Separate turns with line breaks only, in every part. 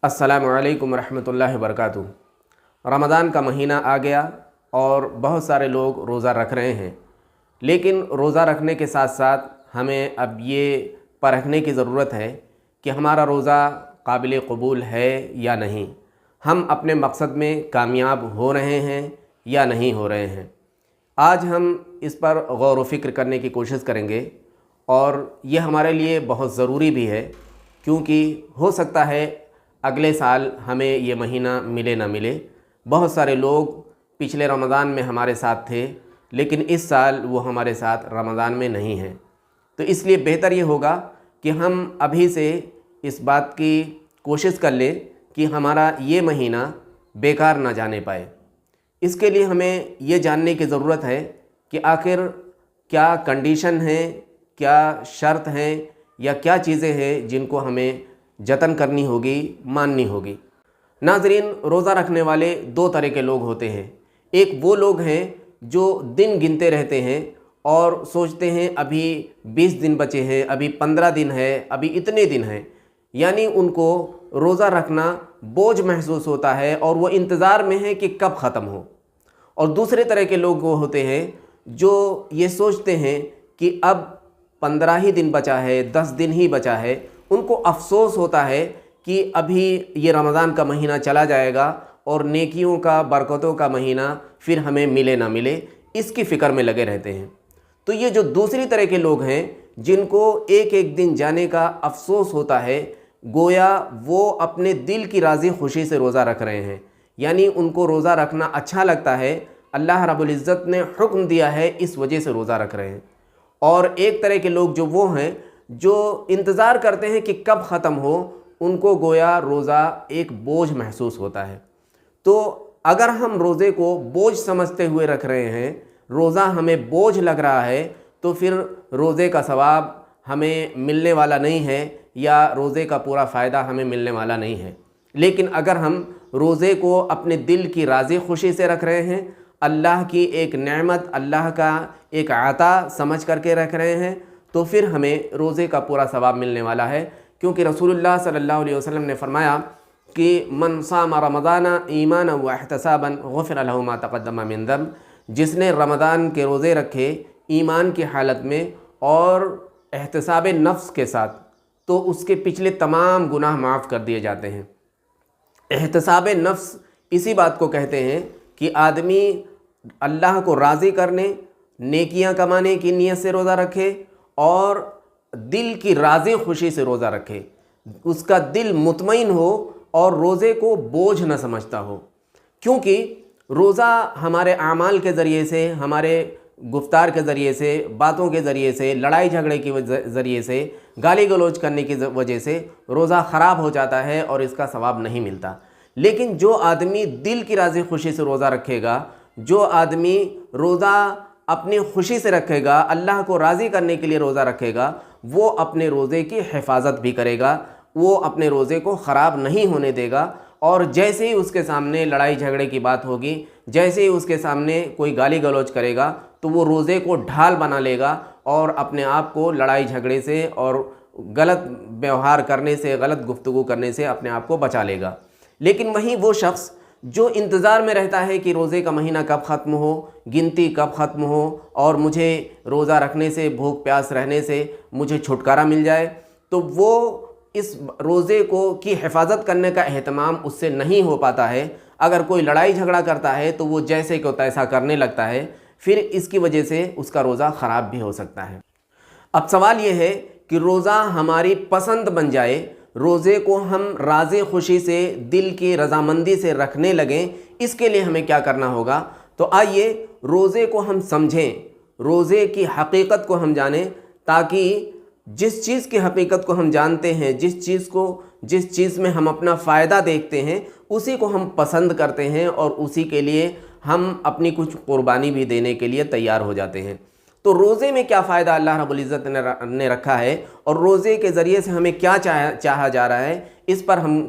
अस्सलामु अलैकुम वरहमतुल्लाहि वबरकातुहू। रमज़ान का महीना आ गया और बहुत सारे लोग रोज़ा रख रहे हैं, लेकिन रोज़ा रखने के साथ साथ हमें अब ये परखने की ज़रूरत है कि हमारा रोज़ा काबिल क़बूल है या नहीं, हम अपने मकसद में कामयाब हो रहे हैं या नहीं हो रहे हैं। आज हम इस पर गौर व फ़िक्र करने की कोशिश करेंगे और ये हमारे लिए बहुत ज़रूरी भी है, क्योंकि हो सकता है अगले साल हमें ये महीना मिले ना मिले। बहुत सारे लोग पिछले रमज़ान में हमारे साथ थे, लेकिन इस साल वो हमारे साथ रमज़ान में नहीं हैं। तो इसलिए बेहतर ये होगा कि हम अभी से इस बात की कोशिश कर लें कि हमारा ये महीना बेकार ना जाने पाए। इसके लिए हमें ये जानने की ज़रूरत है कि आखिर क्या कंडीशन है, क्या शर्त हैं या क्या चीज़ें हैं जिनको हमें जतन करनी होगी, माननी होगी। नाज़रीन, रोज़ा रखने वाले दो तरह के लोग होते हैं। एक वो लोग हैं जो दिन गिनते रहते हैं और सोचते हैं अभी 20 दिन बचे हैं, अभी 15 दिन है, अभी इतने दिन हैं, यानी उनको रोज़ा रखना बोझ महसूस होता है और वो इंतज़ार में है कि कब ख़त्म हो। और दूसरे तरह के लोग वो होते हैं जो ये सोचते हैं कि अब 15 ही दिन बचा है, 10 दिन ही बचा है। उनको अफसोस होता है कि अभी ये रमज़ान का महीना चला जाएगा और नेकियों का, बरकतों का महीना फिर हमें मिले ना मिले, इसकी फ़िक्र में लगे रहते हैं। तो ये जो दूसरी तरह के लोग हैं जिनको एक एक दिन जाने का अफसोस होता है, गोया वो अपने दिल की राज़ी खुशी से रोज़ा रख रहे हैं, यानी उनको रोज़ा रखना अच्छा लगता है, अल्लाह रब्बुल इज़्ज़त ने हुक्म दिया है, इस वजह से रोज़ा रख रहे हैं। और एक तरह के लोग जो वो हैं जो इंतज़ार करते हैं कि कब ख़त्म हो, उनको गोया रोज़ा एक बोझ महसूस होता है। तो अगर हम रोज़े को बोझ समझते हुए रख रहे हैं, रोज़ा हमें बोझ लग रहा है, तो फिर रोज़े का सवाब हमें मिलने वाला नहीं है या रोज़े का पूरा फ़ायदा हमें मिलने वाला नहीं है। लेकिन अगर हम रोज़े को अपने दिल की राज़ी खुशी से रख रहे हैं, अल्लाह की एक नेमत, अल्लाह का एक आता समझ करके रख रहे हैं, तो फिर हमें रोज़े का पूरा सवाब मिलने वाला है। क्योंकि रसूलुल्लाह सल्लल्लाहु अलैहि वसल्लम ने फरमाया कि मन साम रमज़ान ईमाना व इहतिसाबन गुफ़िर लहु मा तक़द्दम मिन ज़ंब, जिसने रमज़ान के रोज़े रखे ईमान की हालत में और एहतिसाब नफ्स के साथ, तो उसके पिछले तमाम गुनाह माफ़ कर दिए जाते हैं। एहतिसाब नफ्स इसी बात को कहते हैं कि आदमी अल्लाह को राज़ी करने, नेकियां कमाने की नीयत से रोज़ा रखे और दिल की राज़ी खुशी से रोज़ा रखे, उसका दिल मुतमईन हो और रोज़े को बोझ न समझता हो। क्योंकि रोज़ा हमारे आमाल के ज़रिए से, हमारे गुफ्तार के ज़रिए से, बातों के ज़रिए से, लड़ाई झगड़े के ज़रिए से, गाली गलौज करने की वजह से रोज़ा ख़राब हो जाता है और इसका सवाब नहीं मिलता। लेकिन जो आदमी दिल की राज़ी खुशी से रोज़ा रखेगा, जो आदमी रोज़ा अपनी खुशी से रखेगा, अल्लाह को राज़ी करने के लिए रोज़ा रखेगा, वो अपने रोज़े की हिफाजत भी करेगा, वो अपने रोज़े को ख़राब नहीं होने देगा। और जैसे ही उसके सामने लड़ाई झगड़े की बात होगी, जैसे ही उसके सामने कोई गाली गलौज करेगा, तो वो रोज़े को ढाल बना लेगा और अपने आप को लड़ाई झगड़े से और गलत व्यवहार करने से, गलत गुफ्तगू करने से अपने आप को बचा लेगा। लेकिन वहीं वो शख्स जो इंतज़ार में रहता है कि रोज़े का महीना कब ख़त्म हो, गिनती कब ख़त्म हो और मुझे रोज़ा रखने से, भूख प्यास रहने से मुझे छुटकारा मिल जाए, तो वो इस रोज़े को की हिफाजत करने का एहतमाम उससे नहीं हो पाता है। अगर कोई लड़ाई झगड़ा करता है तो वो जैसे को तैसा करने लगता है, फिर इसकी वजह से उसका रोज़ा ख़राब भी हो सकता है। अब सवाल ये है कि रोज़ा हमारी पसंद बन जाए, रोज़े को हम राज़ी खुशी से, दिल की रज़ामंदी से रखने लगें, इसके लिए हमें क्या करना होगा। तो आइए रोज़े को हम समझें, रोज़े की हकीकत को हम जानें, ताकि जिस चीज़ की हकीकत को हम जानते हैं, जिस चीज़ में हम अपना फ़ायदा देखते हैं, उसी को हम पसंद करते हैं और उसी के लिए हम अपनी कुछ कुर्बानी भी देने के लिए तैयार हो जाते हैं। तो रोज़े में क्या फ़ायदा अल्लाह रब्बुल इज़्ज़त ने रखा है और रोज़े के ज़रिए से हमें क्या चाहा जा रहा है, इस पर हम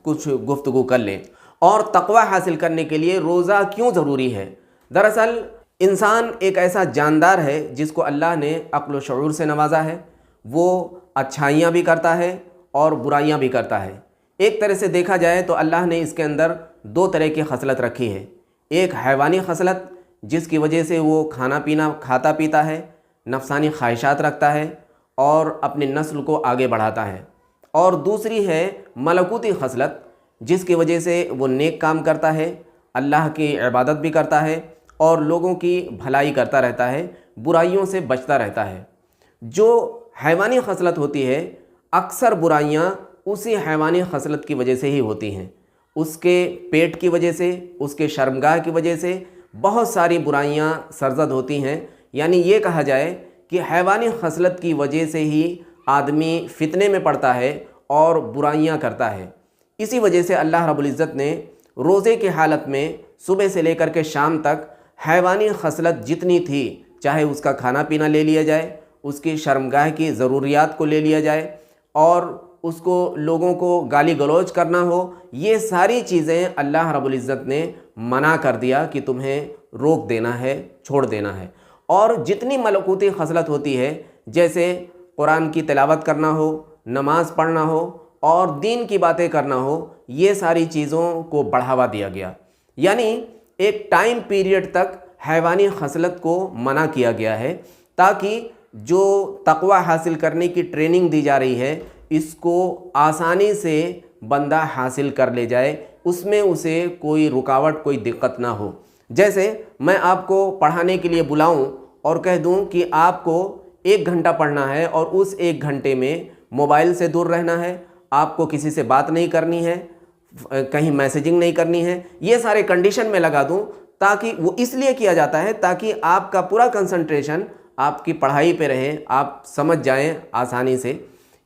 कुछ गुफ्तगू कर लें। और तक़वा हासिल करने के लिए रोज़ा क्यों ज़रूरी है। दरअसल इंसान एक ऐसा जानदार है जिसको अल्लाह ने अक्ल व शऊर से नवाजा है। वो अच्छाइयाँ भी करता है और बुराइयाँ भी करता है। ایک طرح سے دیکھا جائے تو اللہ نے اس کے اندر دو طرح کی خصلت رکھی ہے، ایک حیوانی خصلت جس کی وجہ سے وہ کھانا پینا کھاتا پیتا ہے، نفسانی خواہشات رکھتا ہے اور اپنی نسل کو آگے بڑھاتا ہے، اور دوسری ہے ملکوتی خصلت جس کی وجہ سے وہ نیک کام کرتا ہے، اللہ کی عبادت بھی کرتا ہے اور لوگوں کی بھلائی کرتا رہتا ہے، برائیوں سے بچتا رہتا ہے۔ جو حیوانی خصلت ہوتی ہے اکثر برائیاں اسی حیوانی خصلت کی وجہ سے ہی ہوتی ہیں، اس کے پیٹ کی وجہ سے، اس کے شرمگاہ کی وجہ سے بہت ساری برائیاں سرزد ہوتی ہیں۔ یعنی یہ کہا جائے کہ حیوانی خصلت کی وجہ سے ہی آدمی فتنے میں پڑتا ہے اور برائیاں کرتا ہے۔ اسی وجہ سے اللہ رب العزت نے روزے کی حالت میں صبح سے لے کر کے شام تک حیوانی خصلت جتنی تھی، چاہے اس کا کھانا پینا لے لیا جائے، اس کی شرمگاہ کی ضروریات کو لے لیا جائے اور اس کو لوگوں کو گالی گلوچ کرنا ہو، یہ ساری چیزیں اللہ رب العزت نے منع کر دیا کہ تمہیں روک دینا ہے، چھوڑ دینا ہے۔ اور جتنی ملکوتی خصلت ہوتی ہے، جیسے قرآن کی تلاوت کرنا ہو، نماز پڑھنا ہو اور دین کی باتیں کرنا ہو، یہ ساری چیزوں کو بڑھاوا دیا گیا۔ یعنی ایک ٹائم پیریڈ تک حیوانی خصلت کو منع کیا گیا ہے تاکہ جو تقوی حاصل کرنے کی ٹریننگ دی جا رہی ہے اس کو آسانی سے بندہ حاصل کر لے جائے، اس میں اسے کوئی رکاوٹ، کوئی دقت نہ ہو۔ جیسے میں آپ کو پڑھانے کے لیے بلاؤں اور کہہ دوں کہ آپ کو 1 گھنٹہ پڑھنا ہے اور اس 1 گھنٹے میں موبائل سے دور رہنا ہے، آپ کو کسی سے بات نہیں کرنی ہے، کہیں میسیجنگ نہیں کرنی ہے، یہ سارے کنڈیشن میں لگا دوں، تاکہ وہ اس لیے کیا جاتا ہے تاکہ آپ کا پورا کنسنٹریشن آپ کی پڑھائی پہ رہے، آپ سمجھ جائیں آسانی سے۔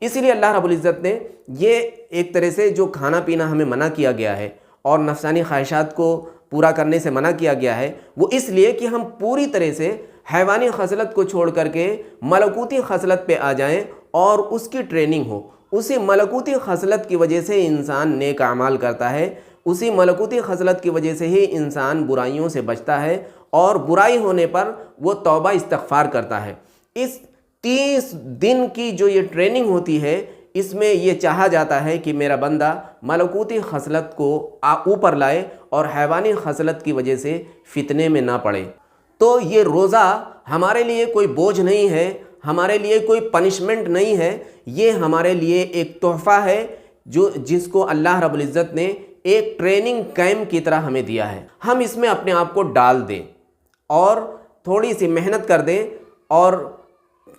اسی لیے اللہ رب العزت نے یہ ایک طرح سے جو کھانا پینا ہمیں منع کیا گیا ہے اور نفسانی خواہشات کو پورا کرنے سے منع کیا گیا ہے، وہ اس لیے کہ ہم پوری طرح سے حیوانی خصلت کو چھوڑ کر کے ملکوتی خصلت پہ آ جائیں اور اس کی ٹریننگ ہو۔ اسی ملکوتی خصلت کی وجہ سے انسان نیک اعمال کرتا ہے، اسی ملکوتی خصلت کی وجہ سے ہی انسان برائیوں سے بچتا ہے اور برائی ہونے پر وہ توبہ استغفار کرتا ہے۔ اس 30 دن کی جو یہ ٹریننگ ہوتی ہے، اس میں یہ چاہا جاتا ہے کہ میرا بندہ ملکوتی خصلت کو اوپر لائے اور حیوانی خصلت کی وجہ سے فتنے میں نہ پڑے۔ تو یہ روزہ ہمارے لیے کوئی بوجھ نہیں ہے، ہمارے لیے کوئی پنشمنٹ نہیں ہے، یہ ہمارے لیے ایک تحفہ ہے جس کو اللہ رب العزت نے ایک ٹریننگ کیمپ کی طرح ہمیں دیا ہے۔ ہم اس میں اپنے آپ کو ڈال دیں اور تھوڑی سی محنت کر دیں اور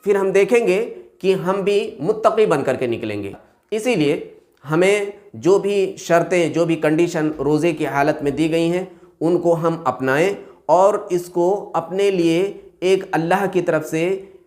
پھر ہم دیکھیں گے کہ ہم بھی متقی بن کر کے نکلیں گے۔ اسی لیے ہمیں جو بھی شرطیں، جو بھی کنڈیشن روزے کی حالت میں دی گئی ہیں، ان کو ہم اپنائیں اور اس کو اپنے لیے ایک اللہ کی طرف سے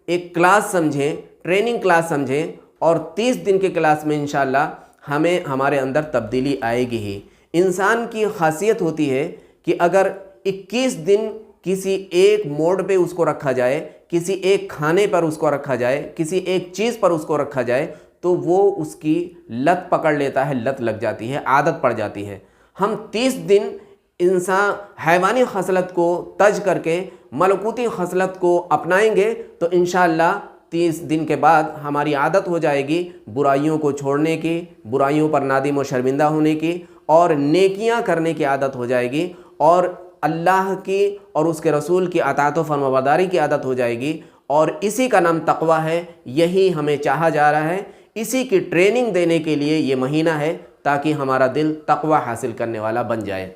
ایک کلاس سمجھیں، ٹریننگ کلاس سمجھیں، اور 30 دن کے کلاس میں انشاءاللہ ہمیں ہمارے اندر تبدیلی آئے گی ہی۔ انسان کی خاصیت ہوتی ہے کہ اگر 21 دن کسی ایک موڈ پہ اس کو رکھا جائے، کسی ایک کھانے پر اس کو رکھا جائے، کسی ایک چیز پر اس کو رکھا جائے، تو وہ اس کی لت پکڑ لیتا ہے، لت لگ جاتی ہے، عادت پڑ جاتی ہے۔ ہم 30 دن انسان حیوانی خصلت کو تج کر کے ملکوتی خصلت کو اپنائیں گے تو انشاءاللہ 30 دن کے بعد ہماری عادت ہو جائے گی برائیوں کو چھوڑنے کی، برائیوں پر نادم و شرمندہ ہونے کی، اور نیکیاں کرنے کی عادت ہو جائے گی، اور اللہ کی اور اس کے رسول کی اطاعت و فرمانبرداری کی عادت ہو جائے گی۔ اور اسی کا نام تقوی ہے، یہی ہمیں چاہا جا رہا ہے، اسی کی ٹریننگ دینے کے لیے یہ مہینہ ہے تاکہ ہمارا دل تقوی حاصل کرنے والا بن جائے۔